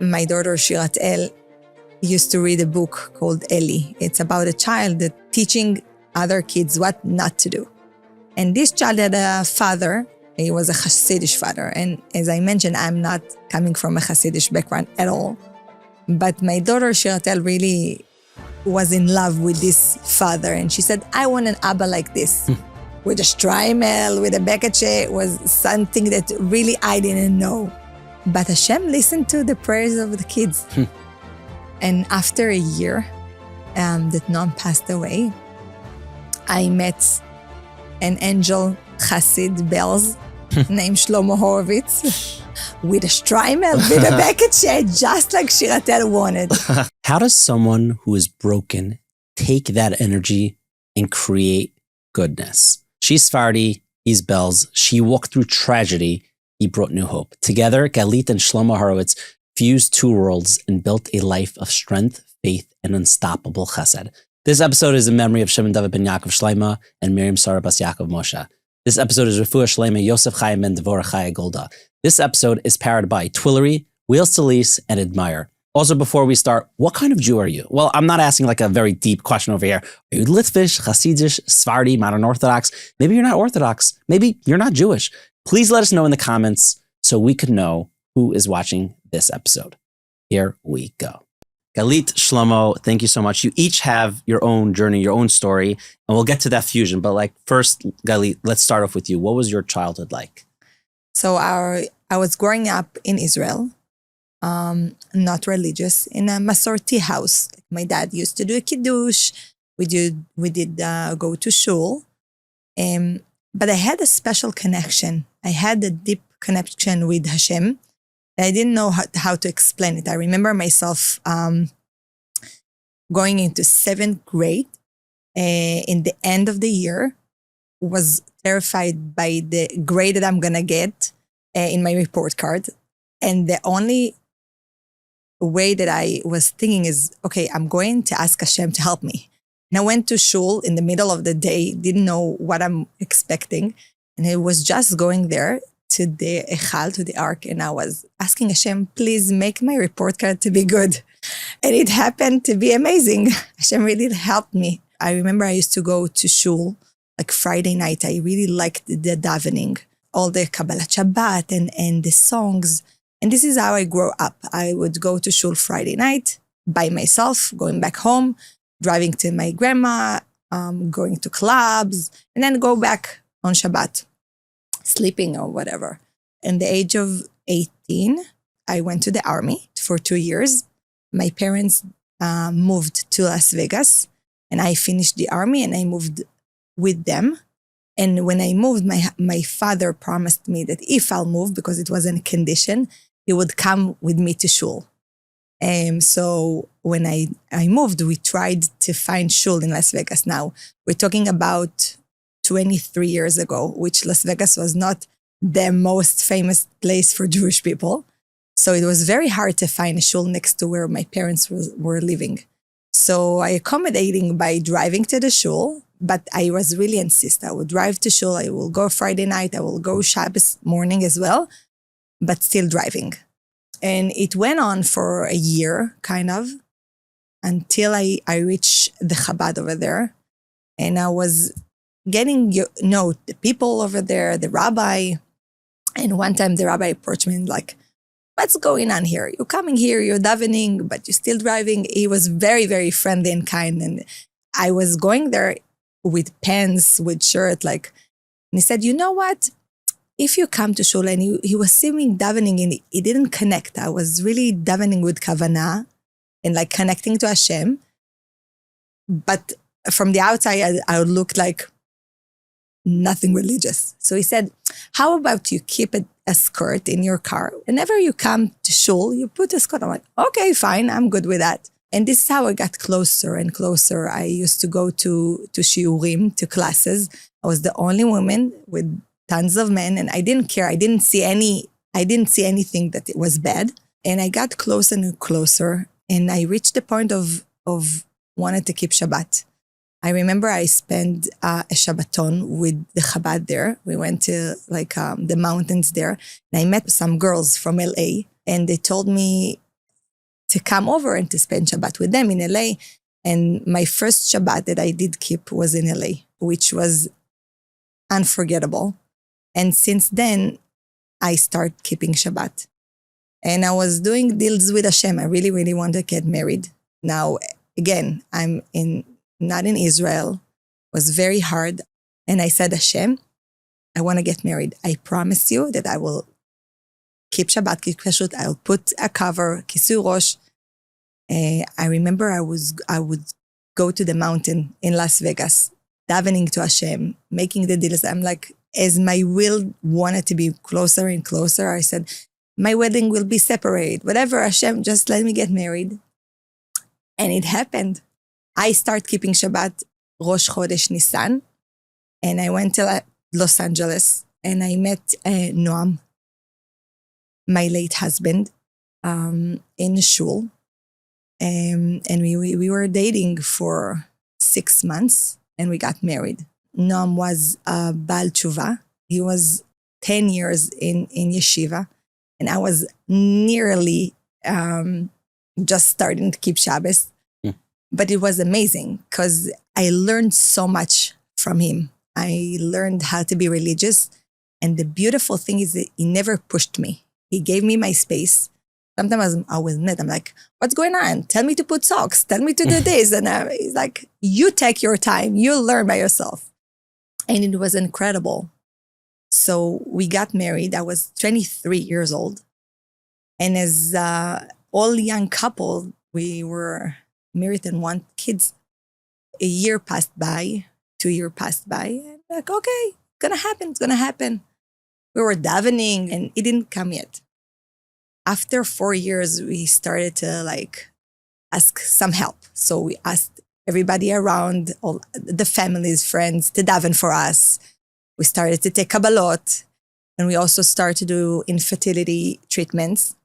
My daughter Shirat El used to read a book called Eli. It's about a child that teaching other kids what not to do. And this child had a father. He was a Hasidic father. And as I mentioned, I'm not coming from a Hasidic background at all. But my daughter Shirat El really was in love with this father. And she said, I want an Abba like this. With a streimel, with a bekache, was something that really I didn't know. But Hashem listened to the prayers of the kids. And after a year that Noam passed away, I met an angel Hasid Belz named Shlomo Horowitz with a streimel, with a bekache, just like Shirat El wanted. How does someone who is broken take that energy and create goodness? She's Sephardi, he's Belz. She walked through tragedy, he brought new hope. Together, Galit and Shlomo Horowitz fused two worlds and built a life of strength, faith, and unstoppable chesed. This episode is in memory of Shimon David ben Yaakov Shlomo and Miriam Sarah Bas Yaakov Moshe. This episode is Refuah Shlomo Yosef Chaim ben Devorah Chaya Golda. This episode is powered by Twillory, Wheels to Lease, and Admire. Also, before we start, what kind of Jew are you? Well, I'm not asking like a very deep question over here. Are you Litvish, Hasidic, Sephardi, Modern Orthodox? Maybe you're not Orthodox. Maybe you're not Jewish. Please let us know in the comments so we can know who is watching this episode. Here we go. Galit, Shlomo, thank you so much. You each have your own journey, your own story, and we'll get to that fusion. But like first, Galit, let's start off with you. What was your childhood like? So I was growing up in Israel. Not religious, in a Masorti house. My dad used to do a kiddush. We did go to shul. But I had a special connection. I had a deep connection with Hashem. I didn't know how to explain it. I remember myself going into 7th grade. In the end of the year, was terrified by the grade that I'm going to get in my report card. And the only way that I was thinking is, okay, I'm going to ask Hashem to help me. And I went to shul in the middle of the day, didn't know what I'm expecting. And I was just going there to the Echal, to the Ark, and I was asking Hashem, please make my report card to be good. And it happened to be amazing. Hashem really helped me. I remember I used to go to shul, like Friday night. I really liked the davening, all the Kabbalat Shabbat and the songs. And this is how I grew up. I would go to shul Friday night by myself, going back home, driving to my grandma, going to clubs, and then go back on Shabbat, sleeping or whatever. At the age of 18, I went to the army for 2 years. My parents moved to Las Vegas, and I finished the army and I moved with them. And when I moved, my father promised me that if I'll move, because it wasn't a condition, he would come with me to shul. So when I moved, we tried to find shul in Las Vegas. Now, we're talking about 23 years ago, which Las Vegas was not the most famous place for Jewish people. So it was very hard to find a shul next to where my parents were living. So I accommodating by driving to the shul, but I was really insist. I would drive to shul, I will go Friday night, I will go Shabbos morning as well, but still driving. And it went on for a year, kind of, until I reached the Chabad over there. And I was getting the people over there, the rabbi. And one time the rabbi approached me and like, what's going on here? You're coming here, you're davening, but you're still driving. He was very, very friendly and kind. And I was going there with pants, with shirt, like, and he said, you know what? If you come to shul, and he was seeming davening and he didn't connect. I was really davening with kavanah and like connecting to Hashem. But from the outside, I would look like nothing religious. So he said, how about you keep a skirt in your car? Whenever you come to shul, you put a skirt. I'm like, okay, fine, I'm good with that. And this is how I got closer and closer. I used to go to shiurim, to classes. I was the only woman with tons of men, and I didn't care. I didn't see anything that it was bad. And I got closer and closer, and I reached the point of wanting to keep Shabbat. I remember I spent a Shabbaton with the Chabad there. We went to the mountains there, and I met some girls from LA, and they told me, to come over and to spend Shabbat with them in LA. And my first Shabbat that I did keep was in LA, which was unforgettable. And since then, I started keeping Shabbat. And I was doing deals with Hashem. I really, really wanted to get married. Now, again, not in Israel. It was very hard. And I said, Hashem, I want to get married. I promise you that I will keep Shabbat, keep Kashrut. I'll put a cover, kisui rosh. I remember I would go to the mountain in Las Vegas, davening to Hashem, making the deals. I'm like, as my will wanted to be closer and closer, I said, my wedding will be separate. Whatever, Hashem, just let me get married. And it happened. I started keeping Shabbat Rosh Chodesh Nisan. And I went to Los Angeles and I met Noam, my late husband, in shul. And we were dating for 6 months and we got married. Noam was a Baal Tshuva. He was 10 years in Yeshiva. And I was nearly just starting to keep Shabbos. But it was amazing because I learned so much from him. I learned how to be religious. And the beautiful thing is that he never pushed me. He gave me my space. Sometimes I was mad. I'm like, what's going on? Tell me to put socks. Tell me to do this. And he's like, you take your time. You'll learn by yourself. And it was incredible. So we got married. I was 23 years old. And as all young couple, we were married and want kids. A year passed by, 2 years passed by. And like, okay, it's going to happen. We were davening and it didn't come yet. After 4 years, we started to ask some help. So we asked everybody around, all the families, friends, to daven for us. We started to take Kabbalot, and we also started to do infertility treatments.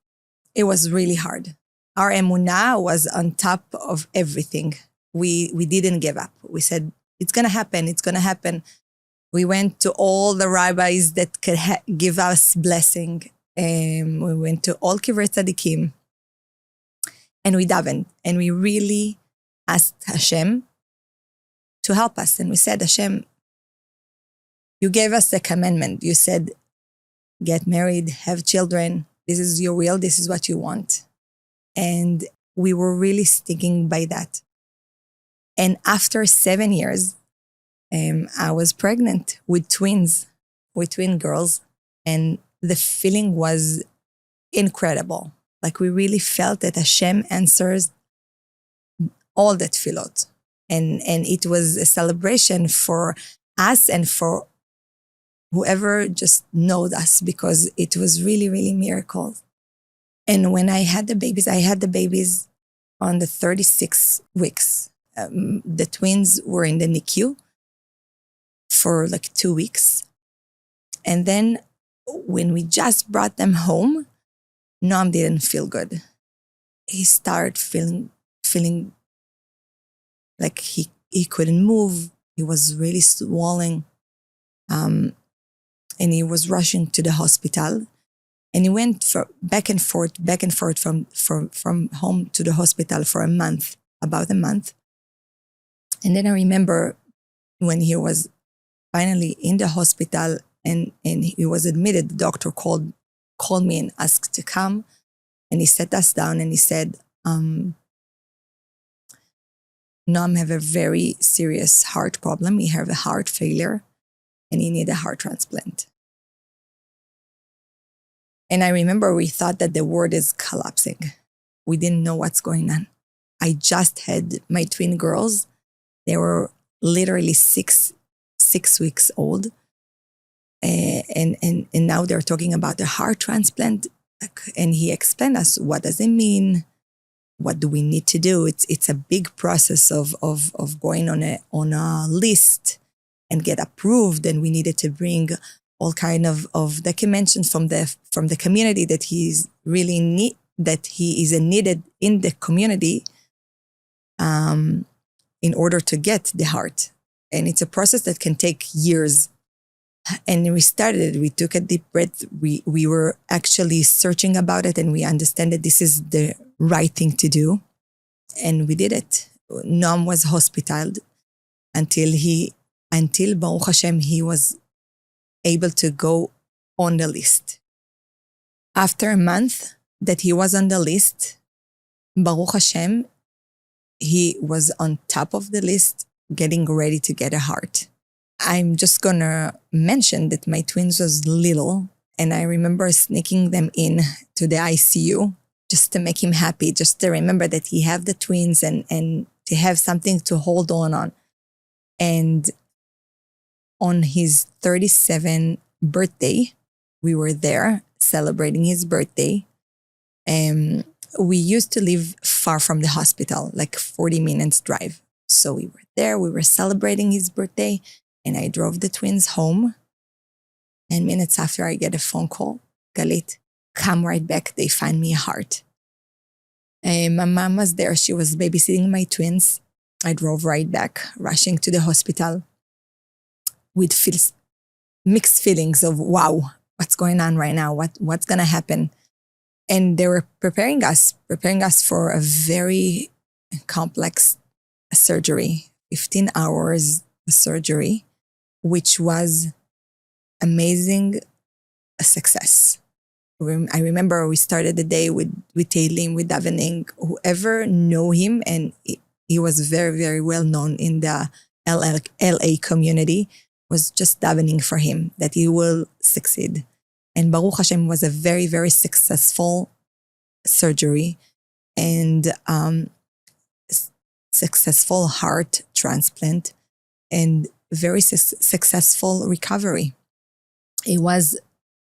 It was really hard. Our emunah was on top of everything. We didn't give up. We said, it's going to happen. It's going to happen. We went to all the rabbis that could give us blessing. We went to all Kivrei Tzadikim. And we davened. And we really asked Hashem to help us. And we said, Hashem, you gave us the commandment. You said, get married, have children. This is your will. This is what you want. And we were really sticking by that. And after 7 years, I was pregnant with twin girls. And the feeling was incredible. Like we really felt that Hashem answers all that tefillot. And it was a celebration for us and for whoever just knowed us, because it was really, really miracle. And when I had the babies on the 36 weeks. The twins were in the NICU for 2 weeks. And then when we just brought them home, Noam didn't feel good. He started feeling like he couldn't move. He was really swollen. And he was rushing to the hospital. And he went back and forth from home to the hospital for about a month. And then I remember when he was finally in the hospital and he was admitted, the doctor called me and asked to come. And he sat us down and he said, Noam have a very serious heart problem. He have a heart failure and he need a heart transplant. And I remember we thought that the world is collapsing. We didn't know what's going on. I just had my twin girls. They were literally six weeks old. And now they're talking about the heart transplant. And he explained us, what does it mean? What do we need to do? It's a big process of going on a list and get approved. And we needed to bring all kind of documentations from the community that he's really that he is needed in the community in order to get the heart. And it's a process that can take years. And we started, we took a deep breath. We were actually searching about it, and we understand that this is the right thing to do. And we did it. Noam was hospitalized until Baruch Hashem, he was able to go on the list. After a month that he was on the list, Baruch Hashem, he was on top of the list, getting ready to get a heart. I'm just gonna mention that my twins was little, and I remember sneaking them in to the ICU just to make him happy, just to remember that he have the twins and to have something to hold on. And on his 37th birthday, we were there celebrating his birthday. We used to live far from the hospital, like 40 minutes drive. So we were there, we were celebrating his birthday, and I drove the twins home. And minutes after, I get a phone call, Galit, come right back, they find me a heart. My mom was there, she was babysitting my twins. I drove right back, rushing to the hospital with mixed feelings of, wow, what's going on right now? What's gonna happen? And they were preparing us for a very complex surgery, 15 hours surgery, which was amazing success. I remember we started the day with Teilim, with davening. Whoever know him, and he was very, very well known in the LA community, was just davening for him that he will succeed. And Baruch Hashem was a very, very successful surgery and successful heart transplant and very successful recovery. It was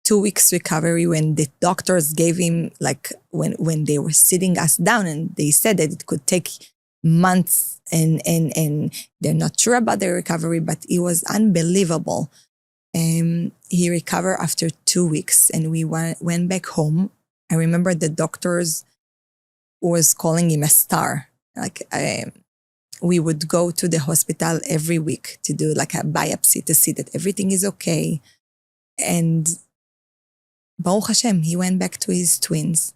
2 weeks recovery when the doctors gave him, like when they were sitting us down, and they said that it could take months and they're not sure about the recovery, but it was unbelievable. He recovered after 2 weeks, and we went back home. I remember the doctors was calling him a star. Like we would go to the hospital every week to do like a biopsy to see that everything is okay. And Baruch Hashem, he went back to his twins.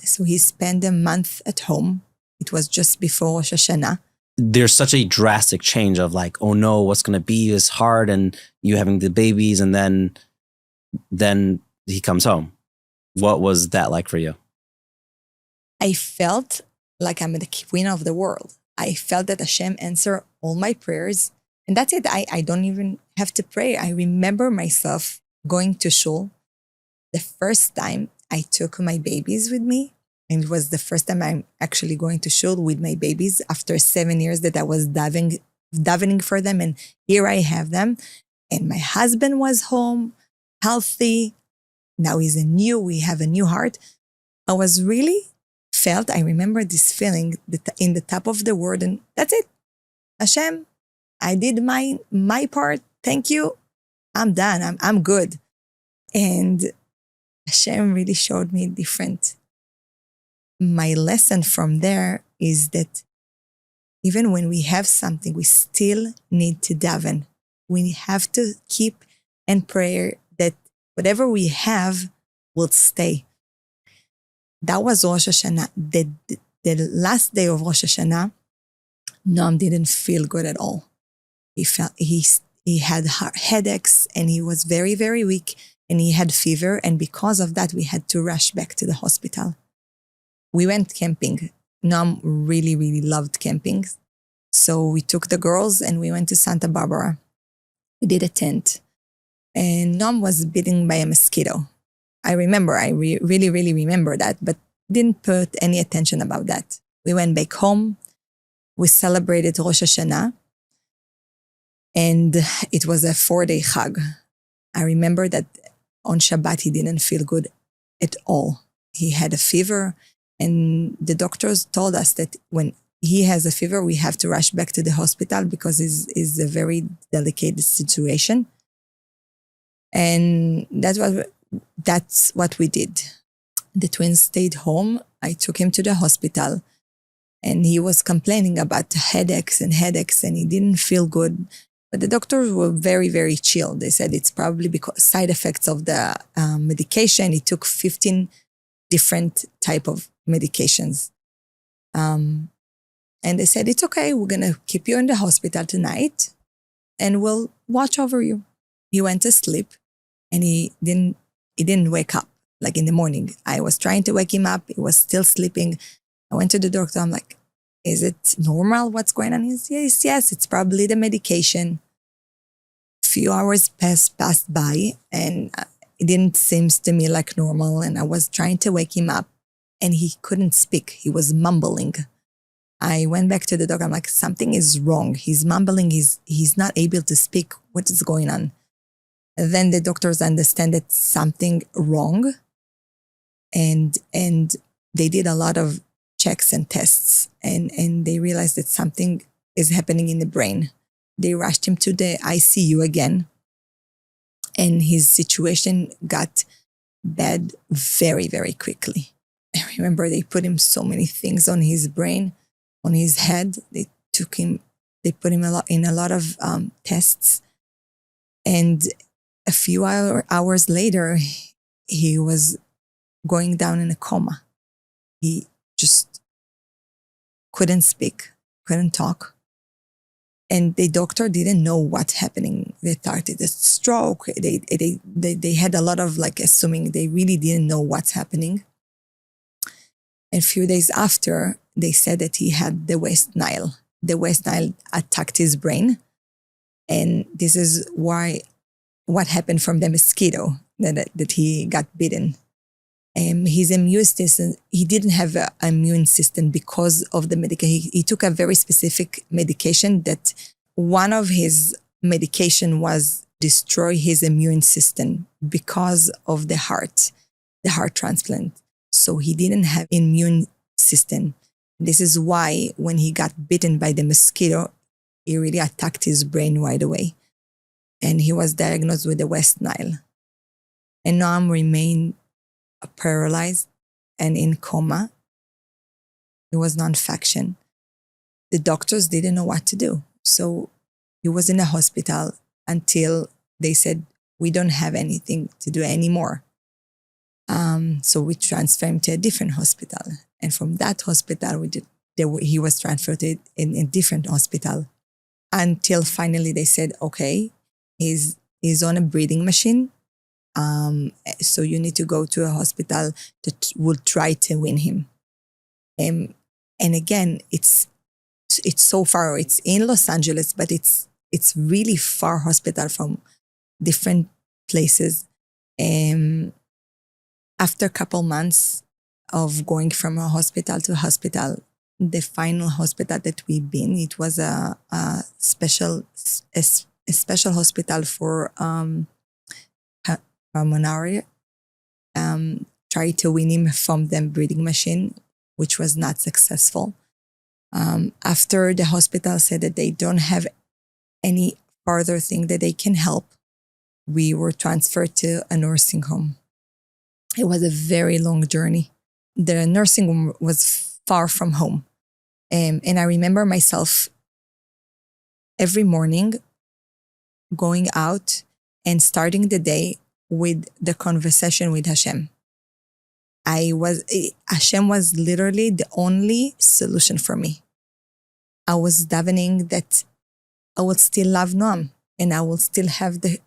So he spent a month at home. It was just before Rosh Hashanah. There's such a drastic change of like, oh no, what's going to be is hard, and you having the babies, and then he comes home. What was that like for you? I felt like I'm the queen of the world. I felt that Hashem answered all my prayers, and that's it. I don't even have to pray. I remember myself going to shul. The first time I took my babies with me, and it was the first time I'm actually going to shul with my babies after 7 years that I was davening for them. And here I have them. And my husband was home, healthy. Now we have a new heart. I was really I remember this feeling that in the top of the world, and that's it. Hashem, I did my part. Thank you. I'm done. I'm good. And Hashem really showed me different. My lesson from there is that even when we have something, we still need to daven. We have to keep in prayer that whatever we have will stay. That was Rosh Hashanah. The last day of Rosh Hashanah, Noam didn't feel good at all. He had headaches, and he was very, very weak, and he had fever. And because of that, we had to rush back to the hospital. We went camping. Noam really, really loved camping. So we took the girls and we went to Santa Barbara. We did a tent. And Noam was bitten by a mosquito. I remember, I really, really remember that, but didn't put any attention about that. We went back home. We celebrated Rosh Hashanah. And it was a 4-day Chag. I remember that on Shabbat, he didn't feel good at all. He had a fever. And the doctors told us that when he has a fever, we have to rush back to the hospital because it's a very delicate situation. And that's what we did. The twins stayed home. I took him to the hospital, and he was complaining about headaches, and he didn't feel good. But the doctors were very, very chill. They said it's probably because side effects of the medication. He took 15 different type of medications. And they said, it's okay, we're going to keep you in the hospital tonight and we'll watch over you. He went to sleep and he didn't wake up like in the morning. I was trying to wake him up. He was still sleeping. I went to the doctor. I'm like, is it normal? What's going on? He says, yes, it's probably the medication. A few hours passed by and it didn't seem to me like normal. And I was trying to wake him up and he couldn't speak. He was mumbling. I went back to the doctor. I'm like, something is wrong. He's mumbling. He's not able to speak. What is going on? And then the doctors understand that something wrong. And they did a lot of checks and tests. And they realized that something is happening in the brain. They rushed him to the ICU again. And his situation got bad very, very quickly. I remember they put him so many things on his brain, on his head. They put him in a lot of tests. And a few hours later, he was going down in a coma. He just couldn't speak, couldn't talk. And the doctor didn't know what's happening. They thought it's a stroke. They had a lot of assuming. They really didn't know what's happening. And a few days after, they said that he had the West Nile. The West Nile attacked his brain. And this is what happened from the mosquito that he got bitten. His immune system, he didn't have an immune system because of the medication. He took a very specific medication that one of his medication was destroy his immune system because of the heart transplant. So he didn't have immune system. This is why when he got bitten by the mosquito, it really attacked his brain right away. And he was diagnosed with the West Nile. And Noam remained paralyzed and in coma. It was non-faction. The doctors didn't know what to do. So he was in the hospital until they said, we don't have anything to do anymore. So we transferred him to a different hospital. And from that hospital, he was transferred to in a different hospital until finally they said, okay, he's on a breathing machine. So you need to go to a hospital that will try to win him. And again, it's so far. It's in Los Angeles, but it's really far hospital from different places. After a couple months of going from a hospital to hospital, the final hospital that we've been, it was a special hospital for pulmonary. Tried to win him from the breathing machine, which was not successful. After the hospital said that they don't have any further thing that they can help, we were transferred to a nursing home. It was a very long journey. The nursing home was far from home. And I remember myself every morning going out and starting the day with the conversation with Hashem. Hashem was literally the only solution for me. I was davening that I will still love Noam and I will still have the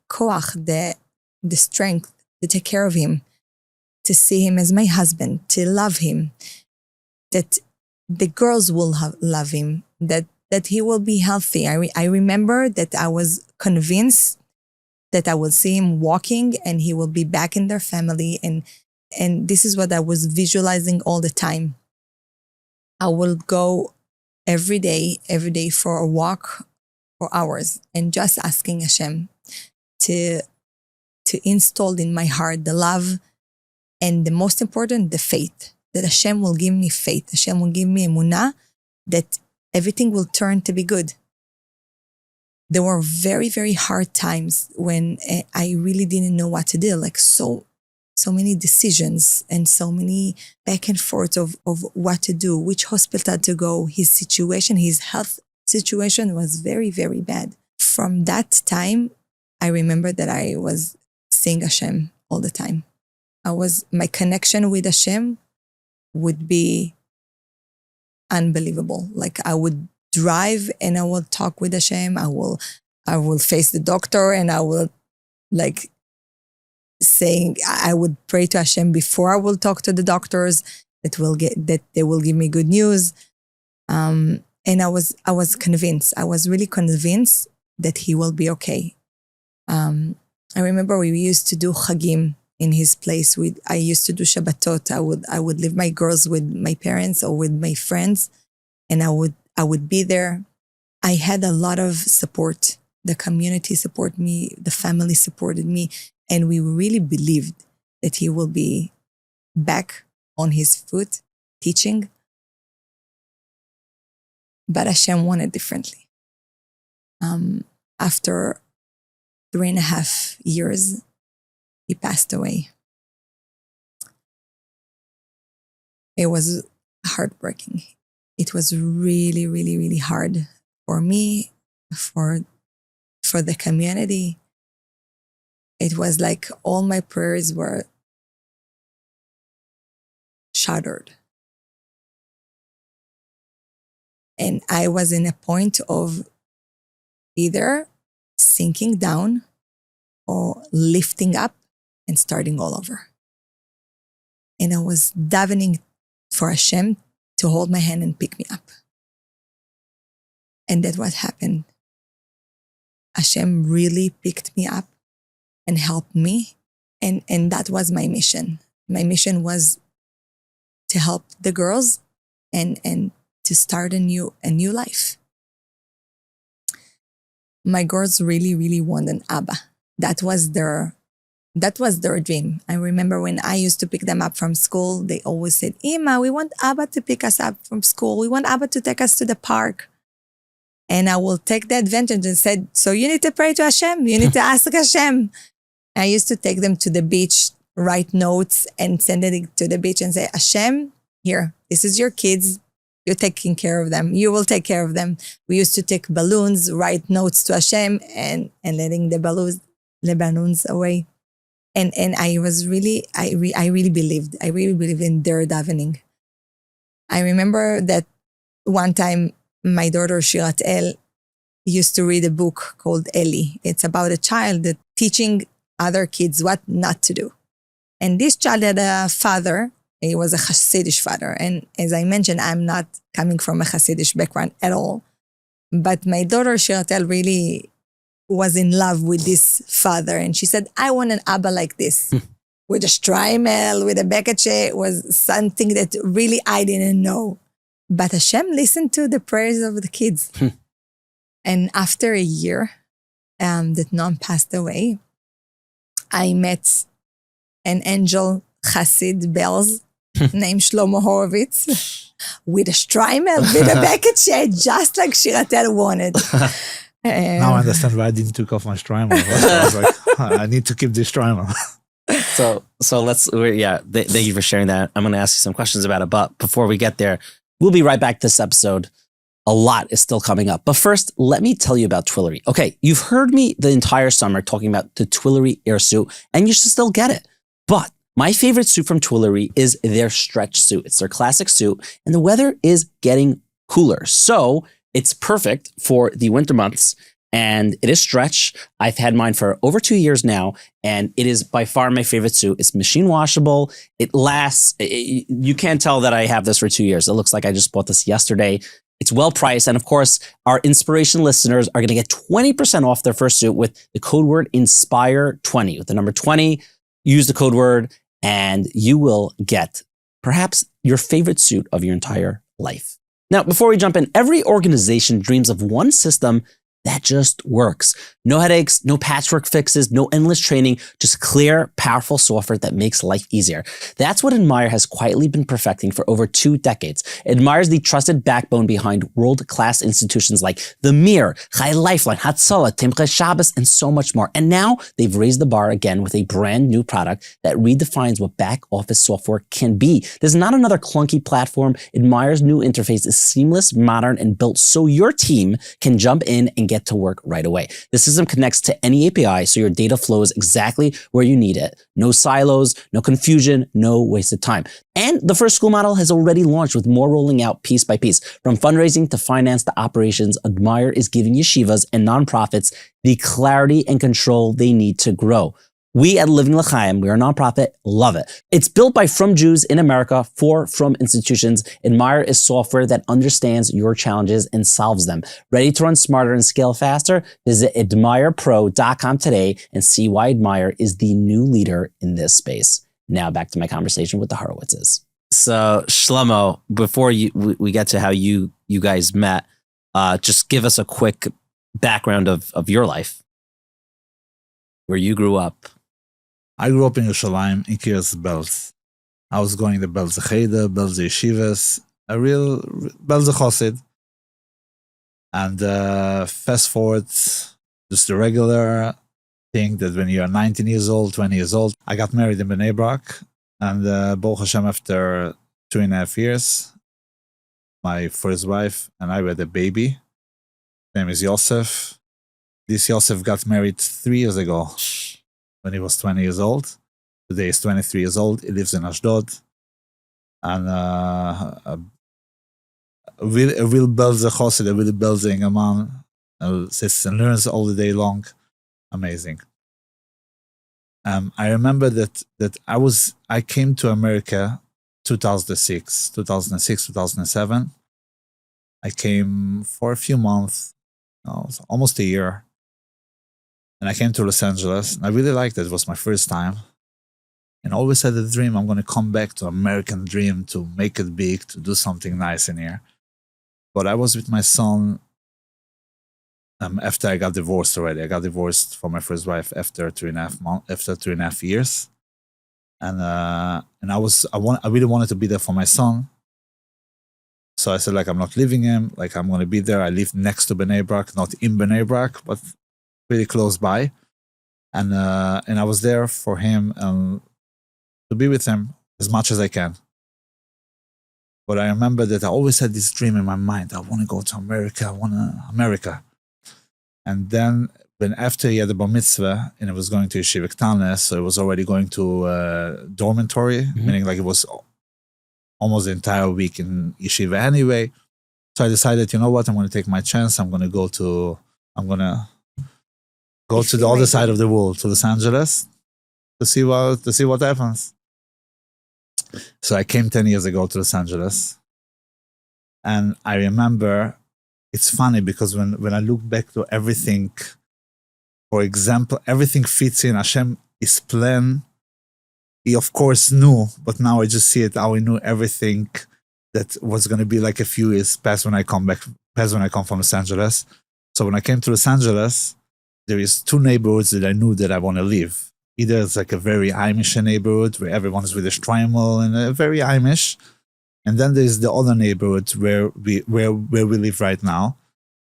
koach, the strength to take care of him, to see him as my husband, to love him, that the girls will love him, that he will be healthy. I remember that I was convinced that I will see him walking and he will be back in their family. And this is what I was visualizing all the time. I will go every day for a walk for hours and just asking Hashem to install in my heart the love and the most important, the faith, that Hashem will give me faith. Hashem will give me emunah that everything will turn to be good. There were very, very hard times when I really didn't know what to do, like so many decisions and so many back and forth of what to do, which hospital to go. His situation, his health situation was very, very bad. From that time, I remember that I was seeing Hashem all the time. my connection with Hashem would be unbelievable. Like I would drive and I will talk with Hashem. I will face the doctor and I will like saying, I would pray to Hashem before I will talk to the doctors that they will give me good news. And I was convinced, I was really convinced that he will be okay. I remember we used to do chagim in his place. I used to do Shabbatot. I would leave my girls with my parents or with my friends, and I would be there. I had a lot of support. The community supported me, the family supported me, and we really believed that he will be back on his foot, teaching. But Hashem wanted differently. After 3.5 years, he passed away. It was heartbreaking. It was really, really, really hard for me, for the community. It was like all my prayers were shattered. And I was in a point of either sinking down or lifting up and starting all over. And I was davening for Hashem to hold my hand and pick me up. And that's what happened. Hashem really picked me up and helped me. And that was my mission. My mission was to help the girls and to start a new life. My girls really, really want an Abba. That was their dream. I remember when I used to pick them up from school, they always said, Ima, we want Abba to pick us up from school. We want Abba to take us to the park. And I will take the advantage and said, so you need to pray to Hashem. You need to ask Hashem. I used to take them to the beach, write notes and send it to the beach and say, Hashem, here, this is your kids. You're taking care of them. You will take care of them. We used to take balloons, write notes to Hashem and letting the balloons away. And I was really, I really believed in their davening. I remember that one time my daughter Shirat El used to read a book called Eli. It's about a child that teaching other kids what not to do. And this child had a father. He was a Hasidic father. And as I mentioned, I'm not coming from a Hasidic background at all. But my daughter Shirat El really was in love with this father. And she said, I want an Abba like this. With a streimel, with a bekache. It was something that really I didn't know. But Hashem listened to the prayers of the kids. And after a year that Noam passed away, I met an angel Hasid Belz named Shlomo Horowitz with a streimel, with a bekache, just like Shiratel wanted. Now I understand why I didn't take off my streimel. I was like, I need to keep this streimel. So thank you for sharing that. I'm going to ask you some questions about it, but before we get there, we'll be right back to this episode. A lot is still coming up. But first, let me tell you about Twillory. Okay, you've heard me the entire summer talking about the Twillory air suit, and you should still get it. But my favorite suit from Twillory is their stretch suit. It's their classic suit, and the weather is getting cooler. So it's perfect for the winter months, and it is stretch. I've had mine for over 2 years now, and it is by far my favorite suit. It's machine washable. It lasts. You can't tell that I have this for 2 years. It looks like I just bought this yesterday. It's well priced. And of course, our inspiration listeners are going to get 20% off their first suit with the code word INSPIRE20. With the number 20, use the code word and you will get perhaps your favorite suit of your entire life. Now, before we jump in, every organization dreams of one system that just works. No headaches, no patchwork fixes, no endless training, just clear, powerful software that makes life easier. That's what Admire has quietly been perfecting for over 2 decades. Admire is the trusted backbone behind world-class institutions like the Mir, Chai Lifeline, Hatzalah, Timche Shabbos, and so much more. And now they've raised the bar again with a brand new product that redefines what back office software can be. There's not another clunky platform. Admire's new interface is seamless, modern, and built so your team can jump in and get get to work right away. The system connects to any API, so your data flows exactly where you need it. No silos, no confusion, no wasted time. And the first school model has already launched, with more rolling out piece by piece. From fundraising to finance to operations, Admire is giving yeshivas and nonprofits the clarity and control they need to grow. We at Living L'Chaim, we are a nonprofit, love it. It's built by Frum Jews in America for Frum institutions. Admire is software that understands your challenges and solves them. Ready to run smarter and scale faster? Visit admirepro.com today and see why Admire is the new leader in this space. Now back to my conversation with the Horowitzes. So Schlommo, before we get to how you guys met, just give us a quick background of your life, where you grew up. I grew up in Yerushalayim, in Kiryas Belz. I was going to Belz Cheder, Belz Yeshivas, a real Belz Chosid. And fast forward, just the regular thing that when you are 19 years old, 20 years old, I got married in Bnei Brak. And Baruch Hashem, after 2.5 years, my first wife and I had a baby. His name is Yosef. This Yosef got married 3 years ago, when he was 20 years old. Today he's 23 years old. He lives in Ashdod. And a real Belzer Chosid, a really Belzing a man. Sits and learns all the day long. Amazing. I remember that I came to America 2006, 2007. I came for a few months, almost a year. And I came to Los Angeles, and I really liked it. It was my first time. And I always had a dream, I'm going to come back to American dream, to make it big, to do something nice in here. But I was with my son after I got divorced already. I got divorced from my first wife after 3.5 years. And I really wanted to be there for my son. So I said, I'm not leaving him. I'm going to be there. I live next to Bnei Brak, not in Bnei Brak, but really close by. And I was there for him to be with him as much as I can. But I remember that I always had this dream in my mind. I want to go to America. I want America. And then when after he had the bar mitzvah and I was going to Yeshiva Ktanes, so I was already going to dormitory, meaning it was almost the entire week in Yeshiva anyway. So I decided, you know what, I'm going to take my chance. I'm going to go to the other side of the world, to Los Angeles, to see what happens. So I came 10 years ago to Los Angeles. And I remember, it's funny because when I look back to everything, for example, everything fits in Hashem, his plan. He of course knew, but now I just see it, how he knew everything that was going to be a few years past when I come from Los Angeles. So when I came to Los Angeles, there is 2 neighborhoods that I knew that I want to live. Either it's a very Amish neighborhood where everyone is with a shtreimel and very Amish. And then there's the other neighborhood where we live right now.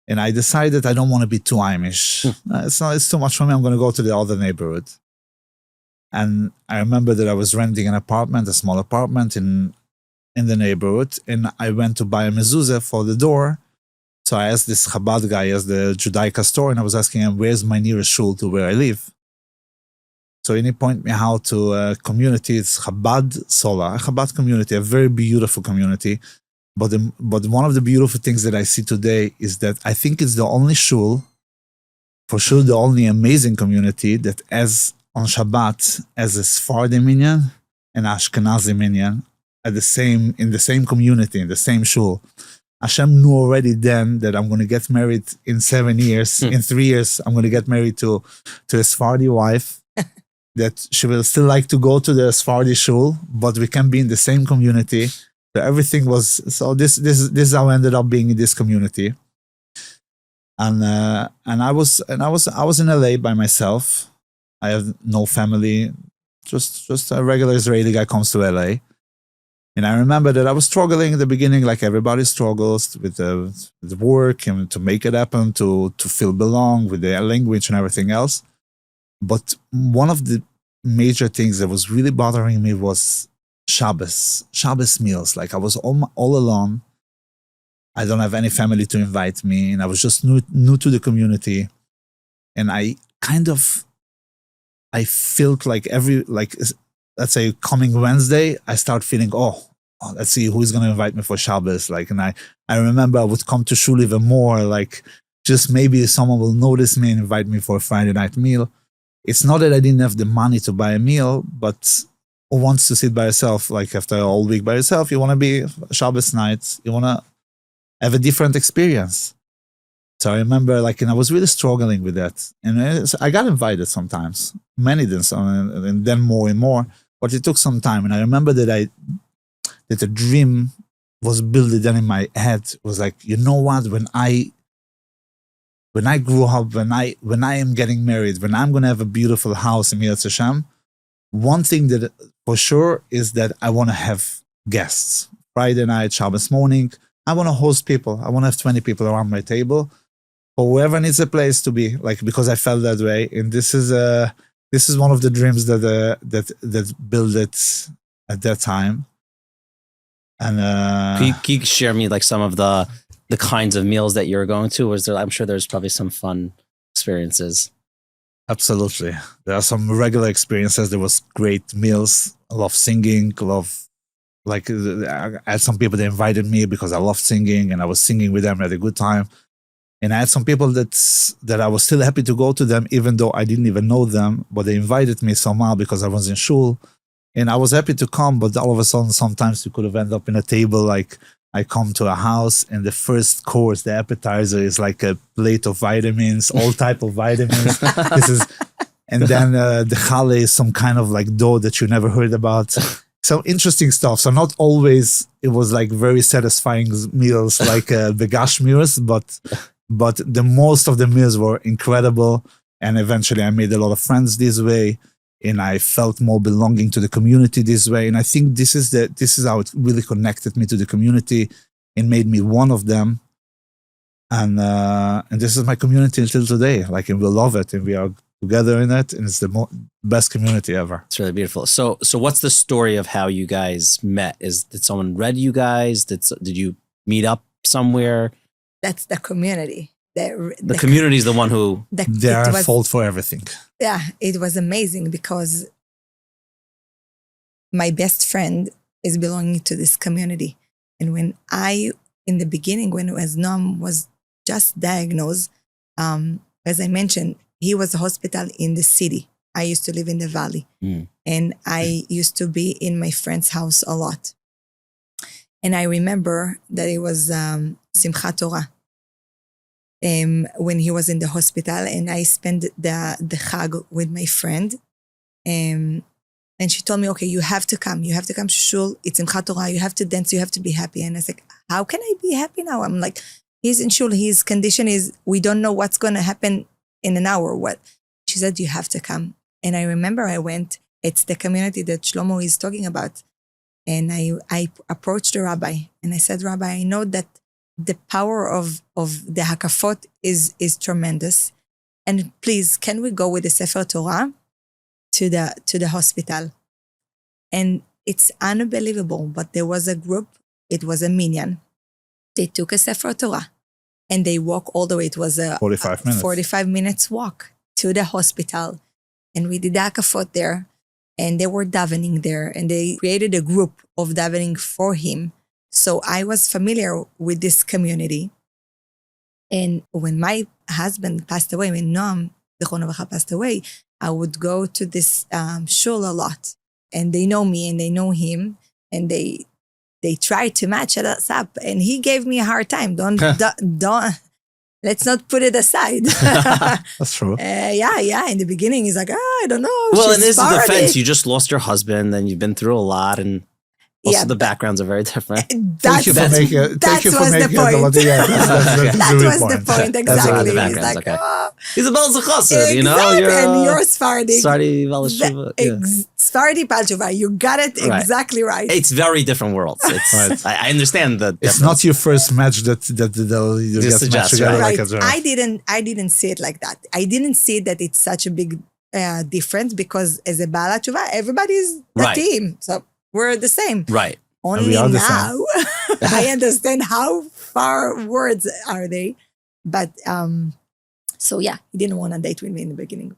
And I decided I don't want to be too Amish. It's too much for me. I'm going to go to the other neighborhood. And I remember that I was renting an apartment, a small apartment in the neighborhood. And I went to buy a mezuzah for the door. So I asked this Chabad guy as the Judaica store, and I was asking him, where's my nearest shul to where I live? So he pointed me out to a community. It's Chabad Sola, a Chabad community, a very beautiful community. But one of the beautiful things that I see today is that I think it's the only shul, for sure the only amazing community that has on Shabbat as a Sephardi minyan and Ashkenazi minyan in the same community, in the same shul. Hashem knew already then that I'm going to get married in 7 years. In 3 years, I'm going to get married to a Sephardi wife. That she will still like to go to the Sephardi shul, but we can be in the same community. So everything was, so this is how I ended up being in this community. And I was in LA by myself. I have no family, just a regular Israeli guy comes to LA. And I remember that I was struggling in the beginning, like everybody struggles with the work and to make it happen, to feel belong with the language and everything else. But one of the major things that was really bothering me was Shabbos meals. Like I was all alone. I don't have any family to invite me, and I was just new to the community. And I felt like let's say coming Wednesday, I start feeling, let's see who's going to invite me for Shabbos. And I remember I would come to shul even more, just maybe someone will notice me and invite me for a Friday night meal. It's not that I didn't have the money to buy a meal, but who wants to sit by yourself, after a whole week by yourself, you want to be Shabbos night, you want to have a different experience. So I remember, and I was really struggling with that. And I got invited sometimes, many then, and then more and more, but it took some time. And I remember that a dream was built then in my head. It was you know what, when I grew up, when I am getting married, when I'm going to have a beautiful house in Mirat Hashem, one thing that for sure is that I want to have guests. Friday night, Shabbos morning, I want to host people. I want to have 20 people around my table, or whoever needs a place to be, because I felt that way. And this is one of the dreams that built it at that time. And can you share me some of the kinds of meals that you were going to? I'm sure there's probably some fun experiences. Absolutely. There are some regular experiences. There was great meals. I love singing. I had some people that invited me because I loved singing, and I was singing with them at a good time. And I had some people that I was still happy to go to them, even though I didn't even know them, but they invited me somehow because I was in shul. And I was happy to come, but all of a sudden, sometimes you could have ended up in a table. I come to a house, and the first course, the appetizer, is a plate of vitamins, all type of vitamins. And then the chale is some kind of dough that you never heard about. So interesting stuff. So not always it was very satisfying meals begash meals, but the most of the meals were incredible. And eventually I made a lot of friends this way, and I felt more belonging to the community this way. And I think this is how it really connected me to the community and made me one of them. And this is my community until today. And we love it, and we are together in it, and it's the best community ever. It's really beautiful. So what's the story of how you guys met? Did someone read you guys? Did you meet up somewhere? That's the community. The community is the one who... They are at fault for everything. Yeah, it was amazing because my best friend is belonging to this community. And in the beginning, when Noam was just diagnosed, as I mentioned, he was a hospital in the city. I used to live in the valley. And I used to be in my friend's house a lot. And I remember that it was Simchat Torah. When he was in the hospital, and I spent the Chag with my friend. And she told me, okay, you have to come to shul. It's Simchat Torah. You have to dance. You have to be happy. And I was like, how can I be happy now? I'm like, he's in shul. His condition is, we don't know what's going to happen in an hour. What? She said, you have to come. And I remember I went. It's the community that Schlommo is talking about. And I approached the rabbi, and I said, Rabbi, I know that the power of the hakafot is tremendous. And please, can we go with the Sefer Torah to the hospital? And it's unbelievable, but there was a group, it was a minyan. They took a Sefer Torah and they walked all the way. It was a 45 minutes walk to the hospital. And we did the hakafot there, and they were davening there, and they created a group of davening for him. So I was familiar with this community. And when my husband passed away, when Noam passed away, I would go to this shul a lot. And they know me and they know him. And they tried to match us up. And he gave me a hard time. Don't let's not put it aside. That's true. Yeah. In the beginning, he's like, I don't know. Well, in his defense, you just lost your husband and you've been through a lot, and also the backgrounds are very different. That was the point. That was the point, exactly. He's like, he's a Belz Chassid, you know? And you're Sephardi. Sephardi Yeshiva. Sephardi Palchuva. You got it exactly right. It's very different worlds. It's, I understand that. It's not your first match that you get matched together. Right. I didn't see it like that. I didn't see that it's such a big difference, because as a Baal Tshuva, everybody's the team. So we're the same. Right. only we are the now I understand how far words are they. But so yeah, he didn't want to date with me in the beginning.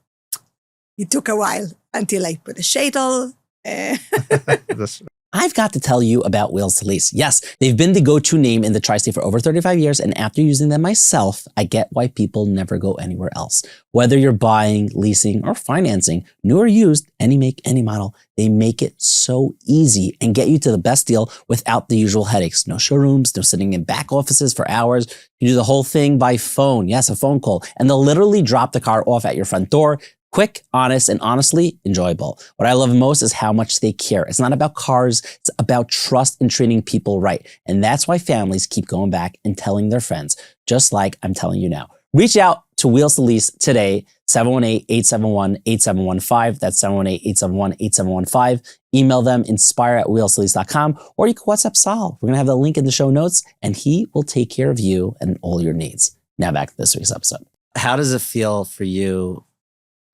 It took a while until I put a shaitel. That's I've got to tell you about Wheels to Lease. Yes, they've been the go-to name in the Tri-State for over 35 years, and after using them myself, I get why people never go anywhere else. Whether you're buying, leasing, or financing, new or used, any make, any model, they make it so easy and get you to the best deal without the usual headaches. No showrooms, no sitting in back offices for hours. You do the whole thing by phone. Yes, a phone call. And they'll literally drop the car off at your front door. Quick, honest, and honestly enjoyable. What I love most is how much they care. It's not about cars. It's about trust and treating people right. And that's why families keep going back and telling their friends, just like I'm telling you now. Reach out to Wheels to Lease today, 718-871-8715. That's 718-871-8715. Email them, inspire@wheelstolease.com, or you can WhatsApp Sal. We're going to have the link in the show notes, and he will take care of you and all your needs. Now back to this week's episode. How does it feel for you,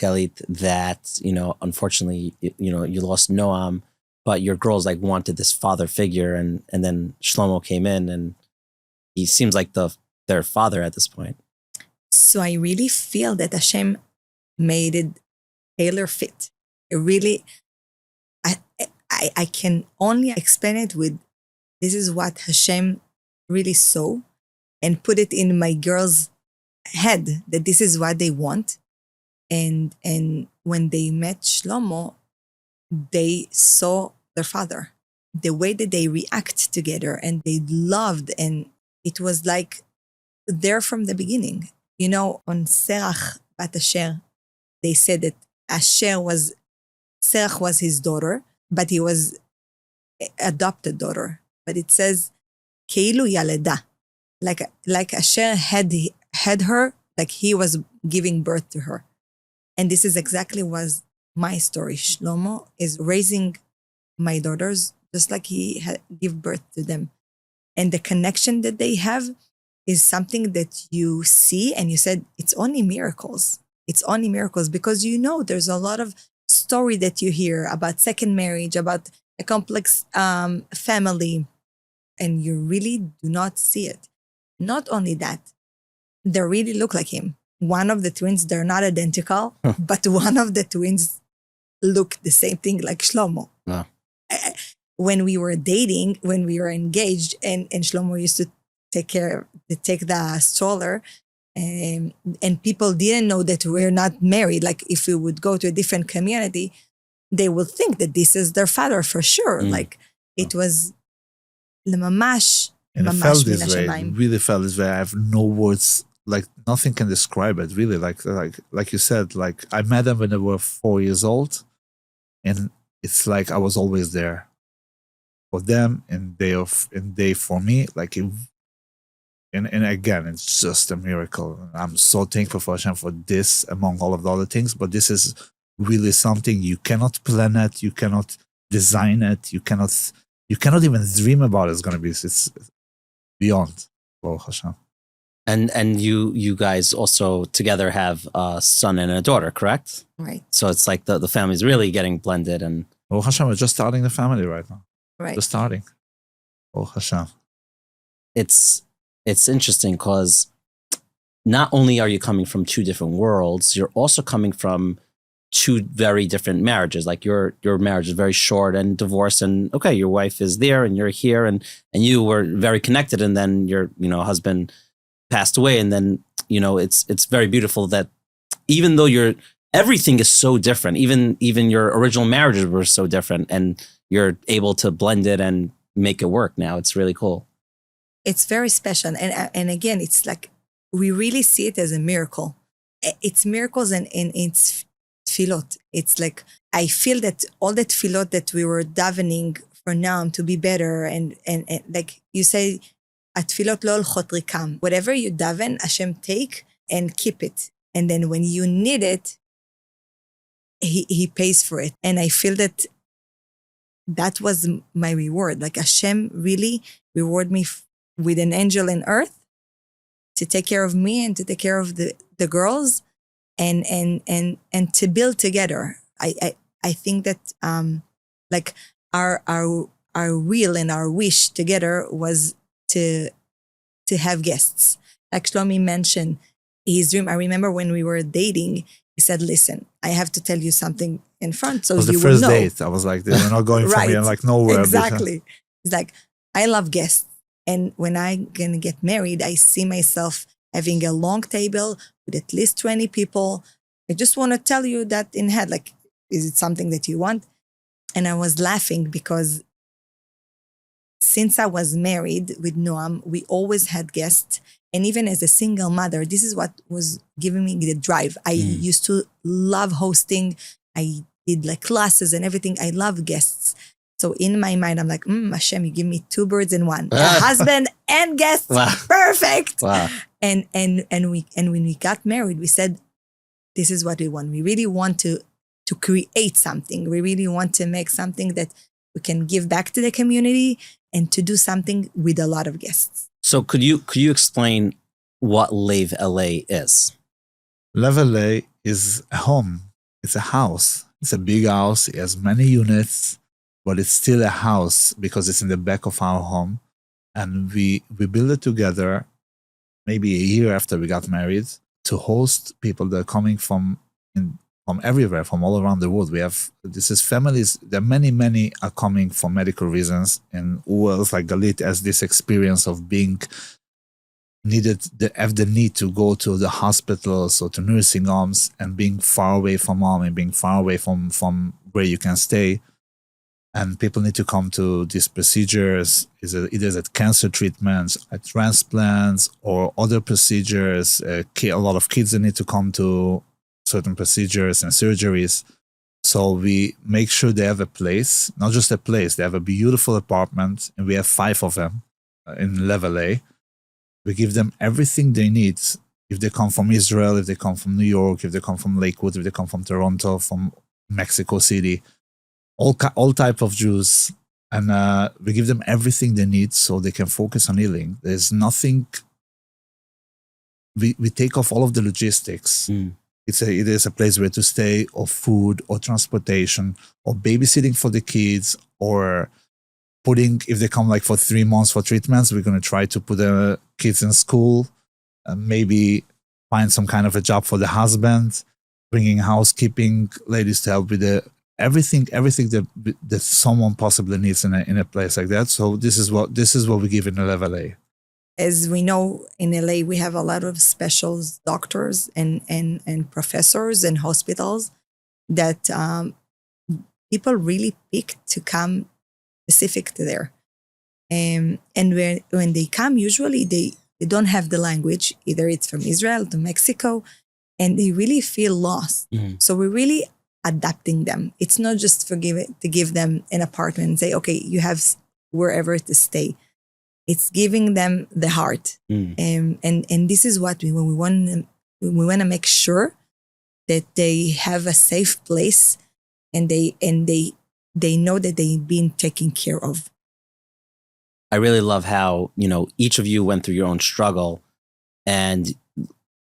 Galit, that, unfortunately, you lost Noam, but your girls wanted this father figure, and then Schlommo came in, and he seems like their father at this point. So I really feel that Hashem made it tailor fit. It really, I can only explain it with, this is what Hashem really saw and put it in my girls' head, that this is what they want. And when they met Schlommo, they saw their father, the way that they react together, and they loved, and it was like there from the beginning. On Serach bat Asher, they said that Serach was his daughter, but he was adopted daughter. But it says Keilu Yaleda, like Asher had her, like he was giving birth to her. And this is exactly was my story. Schlommo is raising my daughters just like he gave birth to them. And the connection that they have is something that you see and you said, it's only miracles. It's only miracles because there's a lot of story that you hear about second marriage, about a complex family, and you really do not see it. Not only that, they really look like him. One of the twins, they're not identical, but one of the twins look the same thing like Schlommo. Wow. When we were dating, when we were engaged, and Schlommo used to take the stroller, and people didn't know that we're not married. Like if we would go to a different community, they would think that this is their father for sure. Like it was mamash. And it felt this way. It really felt this way. I have no words. Like nothing can describe it. Really, like you said. Like I met them when they were 4 years old, and it's like I was always there for them, and they for me. Like it, and again, it's just a miracle. I'm so thankful for Hashem for this, among all of the other things. But this is really something you cannot plan it. You cannot design it. You cannot even dream about it's going to be. It's beyond. Oh, Hashem. And you guys also together have a son and a daughter, correct? Right. So it's like the family's really getting blended. And oh Hashem, we're just starting the family right now. Right. Just starting. Oh Hashem. It's interesting because not only are you coming from two different worlds, you're also coming from two very different marriages. Like your marriage is very short and divorced, and okay, your wife is there and you're here, and you were very connected, and then your husband passed away, and then it's very beautiful that even though everything is so different, even your original marriages were so different, and you're able to blend it and make it work now. It's really cool. It's very special, and again, it's like we really see it as a miracle. It's miracles and it's tefillot. It's like I feel that all the tefillot that we were davening for Noam to be better, and like you say, atfilot lo olchot rikam. Whatever you daven, Hashem take and keep it. And then when you need it, he pays for it. And I feel that was my reward. Like Hashem really reward me with an angel in earth to take care of me and to take care of the girls and to build together. I think that like our our will and our wish together was to have guests. Like Shlomo mentioned his dream. I remember when we were dating, he said, listen, I have to tell you something in front so It was you the will first know. date. I was like, we're not going from Right. here like nowhere. Exactly. It's like, I love guests. And when I'm going to get married, I see myself having a long table with at least 20 people. I just want to tell you that in head, like, is it something that you want? And I was laughing because since I was married with Noam, we always had guests. And even as a single mother, this is what was giving me the drive. I used to love hosting. I did like classes and everything. I love guests. So in my mind, I'm like, Hashem, you give me 2 birds in one, a husband and guests. Wow. Perfect. Wow. And when we got married, we said, this is what we want. We really want to create something. We really want to make something that we can give back to the community and to do something with a lot of guests. So could you explain what LevLA is? LevLA is a home. It's a house. It's a big house. It has many units, but it's still a house because it's in the back of our home. And we built it together maybe a year after we got married to host people that are coming from everywhere, from all around the world. This is families. There are many are coming for medical reasons. And who else like Galit has this experience of being have the need to go to the hospitals or to nursing homes and being far away from home and being far away from where you can stay. And people need to come to these procedures, either at cancer treatments, at transplants, or other procedures. A lot of kids that need to come to certain procedures and surgeries. So we make sure they have a place, not just a place, they have a beautiful apartment, and we have 5 of them in LevLA. We give them everything they need. If they come from Israel, if they come from New York, if they come from Lakewood, if they come from Toronto, from Mexico City, all type of Jews. And we give them everything they need so they can focus on healing. There's nothing, we take off all of the logistics. It is a place where to stay, or food, or transportation, or babysitting for the kids, or if they come like for 3 months for treatments, we're going to try to put the kids in school, maybe find some kind of a job for the husband, bringing housekeeping ladies to help with everything that someone possibly needs in a place like that. So this is what we give in the LevLA. As we know, in LA, we have a lot of specials, doctors and professors and hospitals that people really pick to come specific to there. And when they come, usually they don't have the language. Either it's from Israel to Mexico, and they really feel lost. So we're really adapting them. It's not just to give them an apartment and say, okay, you have wherever to stay. It's giving them the heart. And this is what we want to make sure that they have a safe place and they know that they've been taken care of. I really love how, each of you went through your own struggle, and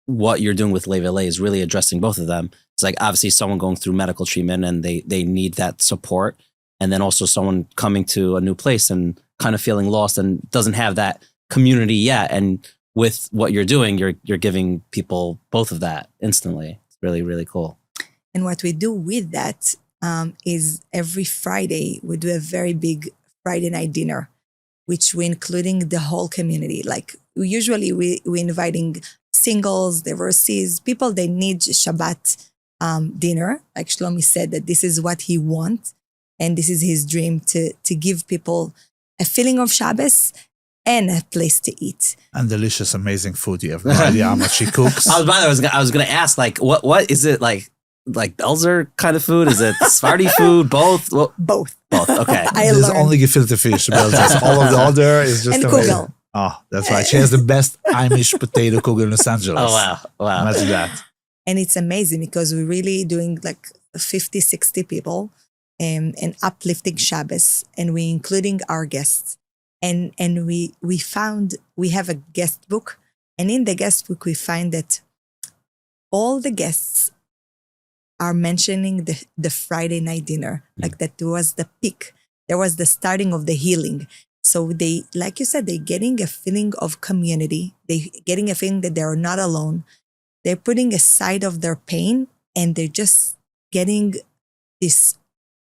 what you're doing with LevLA is really addressing both of them. It's like obviously someone going through medical treatment and they need that support. And then also someone coming to a new place and kind of feeling lost and doesn't have that community yet. And with what you're doing, you're giving people both of that instantly. It's really, really cool. And what we do with that is every Friday, we do a very big Friday night dinner, which we're including the whole community. Like usually we're inviting singles, divorcees, people that need Shabbat dinner. Like Shlomo said, that this is what he wants. And this is his dream, to give people a feeling of Shabbos and a place to eat. And delicious, amazing food. You have no idea how much he cooks. I was going to ask, like, what is it like Belzer kind of food? Is it Sephardi food? Both? Well, both. Okay. There's only gefilte fish. Belz. All of the other is just and amazing. kugel. Oh, that's right. She has the best Amish potato kugel in Los Angeles. Oh, wow. Imagine that. And it's amazing because we're really doing like 50, 60 people and uplifting Shabbos, and we're including our guests. And we found, we have a guest book, and in the guest book, we find that all the guests are mentioning the Friday night dinner. Like that was the peak. there was the starting of the healing. So they, like you said, they're getting a feeling of community. They're getting a feeling that they're not alone. They're putting aside of their pain, and they're just getting this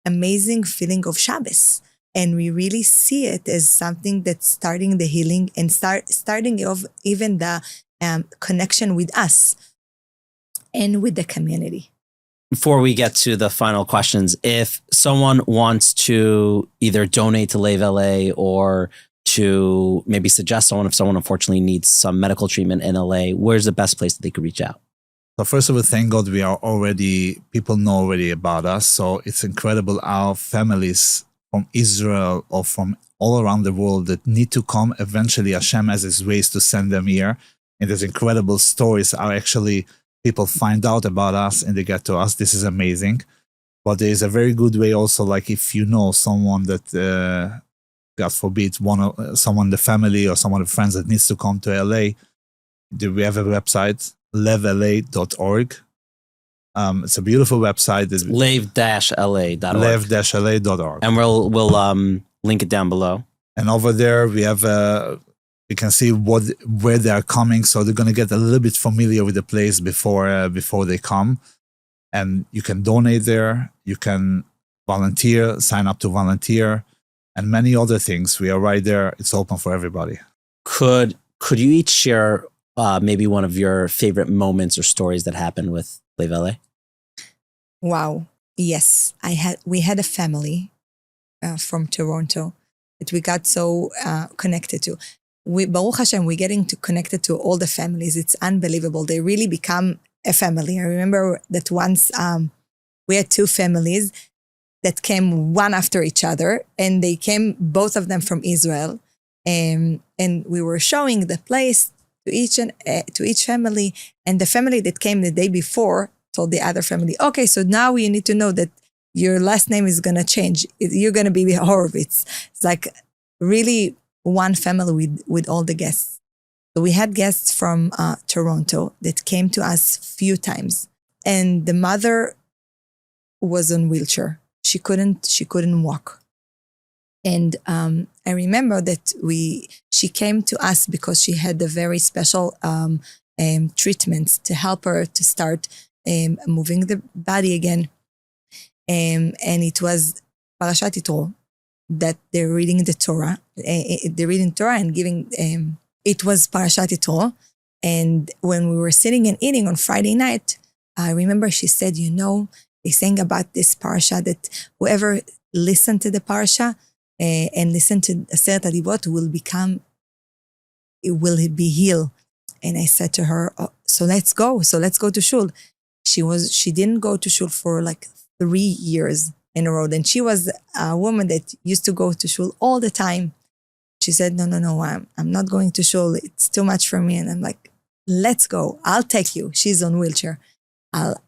amazing feeling of Shabbos. And we really see it as something that's starting the healing and starting of even the connection with us and with the community. Before we get to the final questions, if someone wants to either donate to LevLA or to maybe suggest someone, if someone unfortunately needs some medical treatment in LA, where's the best place that they could reach out? So first of all, thank God people know already about us. So it's incredible our families from Israel or from all around the world that need to come. Eventually, Hashem has his ways to send them here. And there's incredible stories how actually people find out about us and they get to us. This is amazing. But there is a very good way also, like if you know someone that, God forbid, someone in the family or someone of friends that needs to come to LA, we have a website, LevLA.org. It's a beautiful website. Lev-la.org. Lev-la.org. And we'll link it down below. And over there we have you can see where they are coming, so they're going to get a little bit familiar with the place before they come. And you can donate there. You can volunteer, sign up to volunteer, and many other things. We are right there. It's open for everybody. Could you each share maybe one of your favorite moments or stories that happened with LevLA? Wow. Yes. We had a family from Toronto that we got so connected to. Baruch Hashem, we're getting connected to all the families. It's unbelievable. They really become a family. I remember that once we had two families that came one after each other, and they came, both of them from Israel. And we were showing the place to each family. And the family that came the day before told the other family, okay, so now you need to know that your last name is going to change. You're going to be Horowitz. It's like really one family with all the guests. So we had guests from Toronto that came to us few times, and the mother was on wheelchair. She couldn't walk. And I remember that she came to us because she had a very special treatments to help her to start moving the body again. And it was Parashat Yitro, that they're reading the Torah. They're reading Torah and giving, it was Parashat Yitro. And when we were sitting and eating on Friday night, I remember she said, they sang about this parasha that whoever listened to the parasha and listened to Aseret HaDivrot will be healed. And I said to her, so let's go to shul. She didn't go to shul for like 3 years in a row. And she was a woman that used to go to shul all the time. She said, no, I'm not going to shul. It's too much for me. And I'm like, let's go. I'll take you. She's on wheelchair.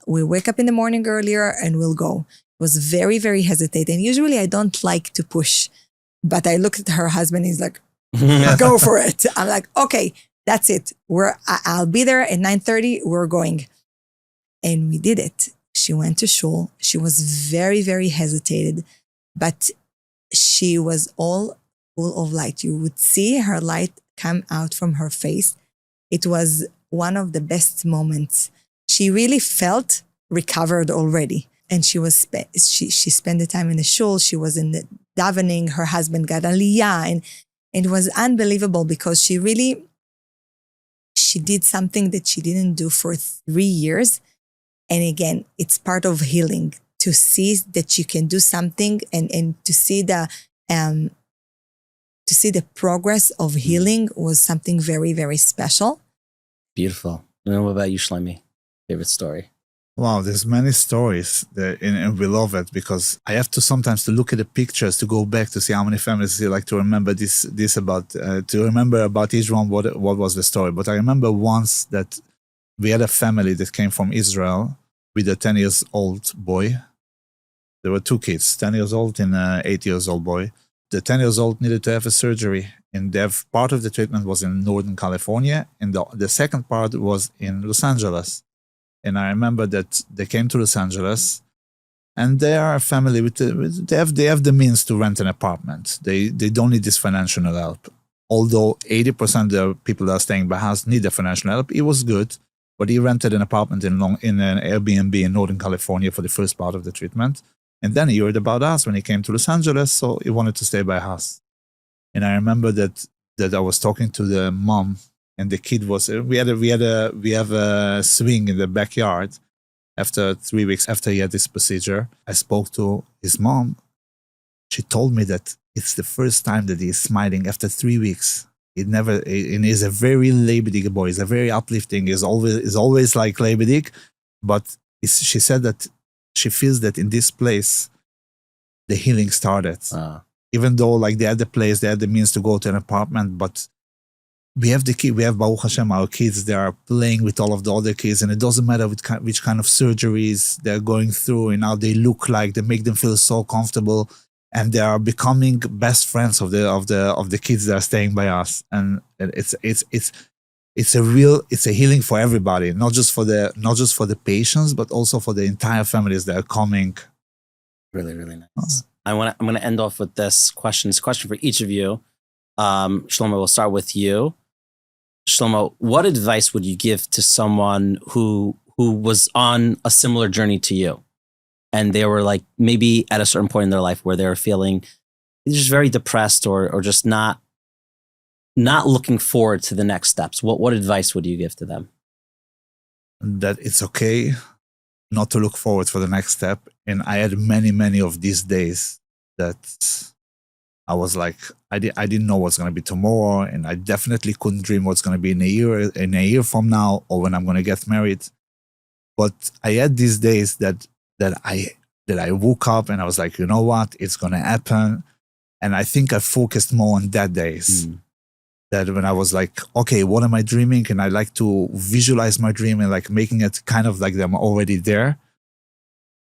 We'll wake up in the morning earlier and we'll go. It was very, very hesitating. Usually I don't like to push, but I looked at her husband. He's like, go for it. I'm like, okay, that's it. I'll be there at 9:30. We're going. And we did it. She went to shul. She was very, very hesitated, but she was all full of light. You would see her light come out from her face. It was one of the best moments. She really felt recovered already. And she spent the time in the shul. She was in the davening. Her husband got aliyah. And it was unbelievable because she did something that she didn't do for 3 years. And again, it's part of healing to see that you can do something and to see the progress of healing was something very, very special. Beautiful. And what about you, Shlomo? Favorite story? Wow, there's many stories and we love it because I have to sometimes to look at the pictures to go back to see how many families like to remember this about to remember about each one what was the story. But I remember once that we had a family that came from Israel with a 10-year-old boy. There were 2 kids, 10 years old and an 8-year-old boy. The 10-year-old needed to have a surgery, and part of the treatment was in Northern California, and the second part was in Los Angeles. And I remember that they came to Los Angeles, and they are a family they have the means to rent an apartment. They don't need this financial help. Although 80% of the people that are staying by house need the financial help, it was good. But he rented an apartment in an Airbnb in Northern California for the first part of the treatment. And then he heard about us when he came to Los Angeles, so he wanted to stay by us. And I remember that I was talking to the mom, and the kid was, we have a swing in the backyard. After 3 weeks after he had this procedure, I spoke to his mom. She told me that it's the first time that he's smiling after 3 weeks. And he's a very lebedik boy. He's a very uplifting. He's always like lebedik. But she said that she feels that in this place, the healing started. Even though like they had the place, they had the means to go to an apartment, but we have Baruch Hashem, our kids, they are playing with all of the other kids, and it doesn't matter which kind of surgeries they're going through and how they look like, they make them feel so comfortable. And they are becoming best friends of the kids that are staying by us, and it's a healing for everybody, not just for the patients, but also for the entire families that are coming. Really, really nice. I'm gonna end off with this question. It's a question for each of you. Shlomo, we'll start with you. Shlomo, what advice would you give to someone who was on a similar journey to you? And they were like maybe at a certain point in their life where they were feeling just very depressed or just not looking forward to the next steps. What advice would you give to them? That it's okay not to look forward for the next step. And I had many of these days that I was like, I didn't know what's going to be tomorrow, and I definitely couldn't dream what's going to be in a year from now, or when I'm going to get married. But I had these days that I woke up and I was like, you know what, it's going to happen. And I think I focused more on that days. That when I was like, okay, what am I dreaming? And I like to visualize my dream and like making it kind of like I'm already there.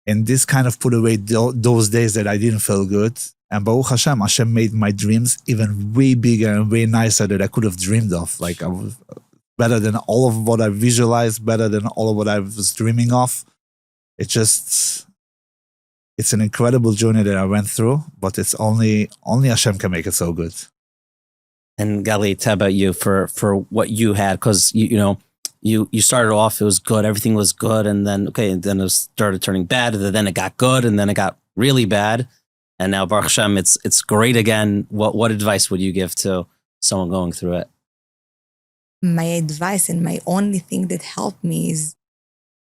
And this kind of put away those days that I didn't feel good. And Baruch Hashem, Hashem made my dreams even way bigger and way nicer than I could have dreamed of. Like I was better than all of what I visualized, better than all of what I was dreaming of. It's an incredible journey that I went through, but it's only Hashem can make it so good. And Galit, how about you for what you had? Because you started off, it was good, everything was good, and then it started turning bad, and then it got good, and then it got really bad, and now Baruch Hashem, it's great again. What advice would you give to someone going through it? My advice and my only thing that helped me is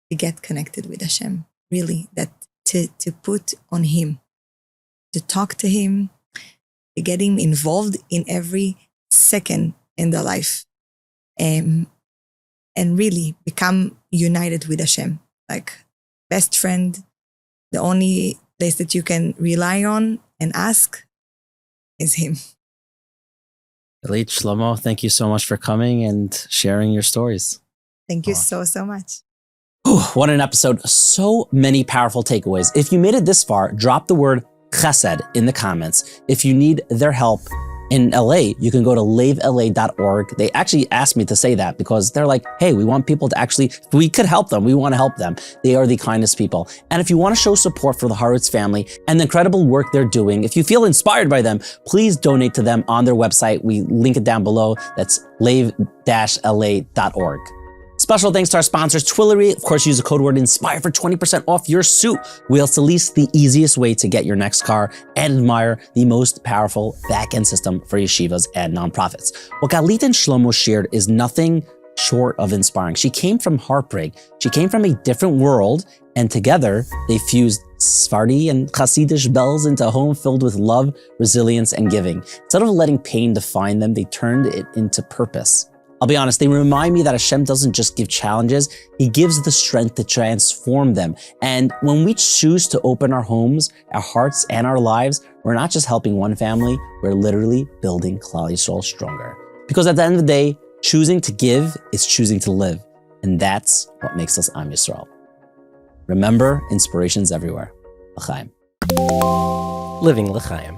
to get connected with Hashem. Really, that to put on Him, to talk to Him, to get Him involved in every second in their life, and really become united with Hashem, like best friend. The only place that you can rely on and ask is Him. Galit, Schlommo, thank you so much for coming and sharing your stories. Thank you so much. What an episode. So many powerful takeaways. If you made it this far, drop the word chesed in the comments. If you need their help in LA, you can go to LevLA.org. They actually asked me to say that because they're like, hey, we want people to actually, if we could help them, we want to help them. They are the kindest people. And if you want to show support for the Horowitz family and the incredible work they're doing, if you feel inspired by them, please donate to them on their website. We link it down below. That's lev-la.org. Special thanks to our sponsors, Twillory. Of course, use the code word INSPIRE for 20% off your suit. Wheels to Lease, the easiest way to get your next car, and Admire, the most powerful back-end system for yeshivas and nonprofits. What Galit and Shlomo shared is nothing short of inspiring. She came from heartbreak. She came from a different world, and together they fused Sephardi and Hasidic Belz into a home filled with love, resilience, and giving. Instead of letting pain define them, they turned it into purpose. I'll be honest, they remind me that Hashem doesn't just give challenges, He gives the strength to transform them. And when we choose to open our homes, our hearts, and our lives, we're not just helping one family, we're literally building Klal Yisrael stronger. Because at the end of the day, choosing to give is choosing to live. And that's what makes us Am Yisrael. Remember, inspiration's everywhere. L'chaim. Living L'chaim.